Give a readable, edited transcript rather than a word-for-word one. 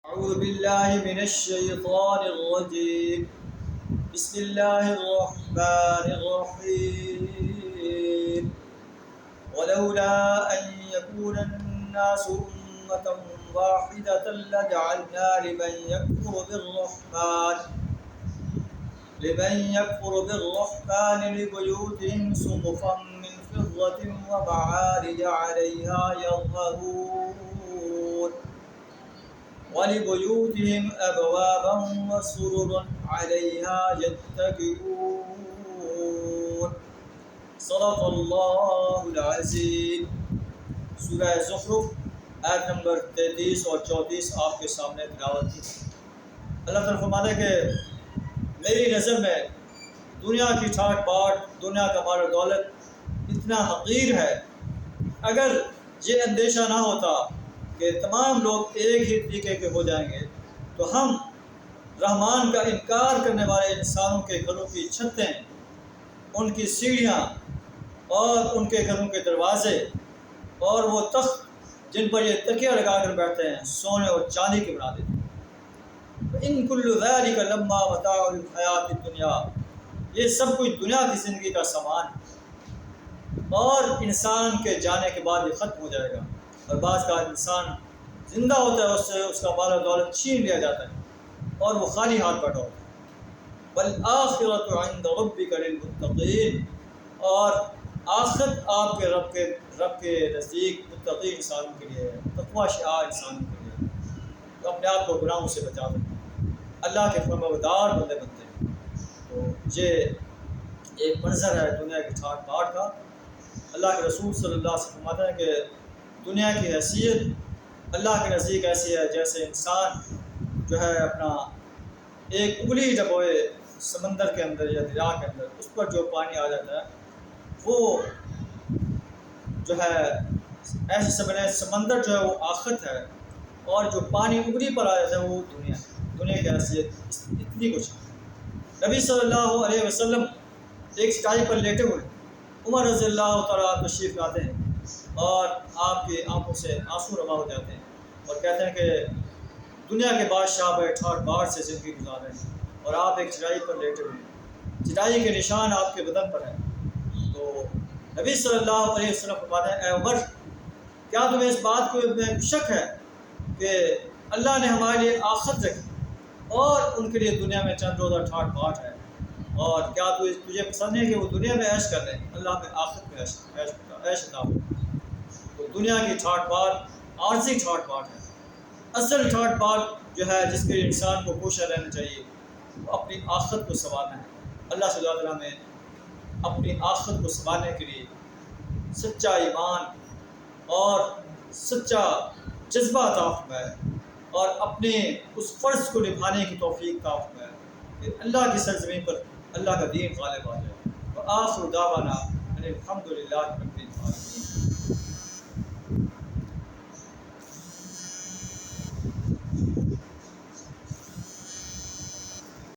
أعوذ بالله من الشيطان الرجيم. بسم الله الرحمن الرحيم. ولولا أن يكون الناس أمة واحدة لجعلنا لمن يكفر بالرحمن لبيوتهم سقفا من فضة ومعارج عليها يظهرون وَلِبُيُوتِهِمْ أَبْوَابًا وَسُرُرًا عَلَيْهَا يَتَّكِئُونَ. صدق اللہ العظیم. سورہ زخرف آیت نمبر 33 اور 34 آپ کے سامنے تلاوت کی. اللہ تعالیٰ فرماتا ہے کہ میری نظر میں دنیا کی ٹھاٹ باٹ، دنیا کا مال و دولت اتنا حقیر ہے. اگر یہ اندیشہ نہ ہوتا کہ تمام لوگ ایک ہی طریقے کے ہو جائیں گے تو ہم رحمان کا انکار کرنے والے انسانوں کے گھروں کی چھتیں، ان کی سیڑھیاں اور ان کے گھروں کے دروازے اور وہ تخت جن پر یہ تکیہ لگا کر بیٹھتے ہیں سونے اور چاندی کے بنا دیتے ہیں. ان کل ذالک لما متاع الحیات الدنیا، یہ سب کچھ دنیا کی زندگی کا سامان ہے اور انسان کے جانے کے بعد یہ ختم ہو جائے گا. اور بعض کا انسان زندہ ہوتا ہے، اس سے اس کا مال و دولت چھین لیا جاتا ہے اور وہ خالی ہاتھ بیٹھا ہوتا ہے. والآخرۃ عند ربک للمتقین، اور آخرت آپ کے رب کے نزدیک متقی انسانوں کے لیے ہے، تقویٰ شعار انسانوں کے لیے، تو اپنے آپ کو گناہوں سے بچا دیں، اللہ کے فرمانبردار بندے بنتے ہیں. تو یہ ایک منظر ہے دنیا کی ٹھاٹ باٹ کا. اللہ کے رسول صلی اللہ علیہ وسلم فرماتے ہیں کہ دنیا کی حیثیت اللہ کے نزدیک ایسی ہے جیسے انسان جو ہے اپنا ایک انگلی ڈبوئے سمندر کے اندر یا دریا کے اندر، اس پر جو پانی آ جاتا ہے وہ جو ہے ایسے سمندر جو ہے وہ آخرت ہے، اور جو پانی انگلی پر آ جاتا ہے وہ دنیا کی حیثیت اتنی کچھ ہے. نبی صلی اللہ علیہ وسلم ایک چٹائی پر لیٹے ہوئے، عمر رضی اللہ تعالیٰ تشریف لاتے ہیں اور آپ کی آنکھوں سے آنسو روا ہو جاتے ہیں اور کہتے ہیں کہ دنیا کے بادشاہ بڑے ٹھاٹ باٹ سے زندگی گزار رہے ہیں اور آپ ایک چٹائی پر لیٹے ہوئے ہیں، چٹائی کے نشان آپ کے بدن پر ہیں. تو نبی صلی اللہ علیہ وسلم فرماتے ہیں، اے عمر، کیا تمہیں اس بات کو میں شک ہے کہ اللہ نے ہمارے لیے آخرت رکھی اور ان کے لیے دنیا میں چند روزہ ٹھاٹ باٹ ہے، اور کیا تجھے پسند ہے کہ وہ دنیا میں عیش کر لیں، اللہ میں آخرت میں عیش نہ ہو. تو دنیا کی ٹھاٹ باٹ عارضی ٹھاٹ باٹ ہے. اصل ٹھاٹ باٹ جو ہے جس کے لیے انسان کو کوشاں رہنا چاہیے وہ اپنی آخرت کو سنوارنا ہے. اللہ صلی اللہ علیہ وسلم نے اپنی آخرت کو سنوارنے کے لیے سچا ایمان اور سچا جذبہ عطا فرمایا اور اپنے اس فرض کو نبھانے کی توفیق عطا فرمایا کہ اللہ کی سرزمین پر اللہ کا دین غالب آ جائے. وآخر دعوانا ان الحمد للہ رب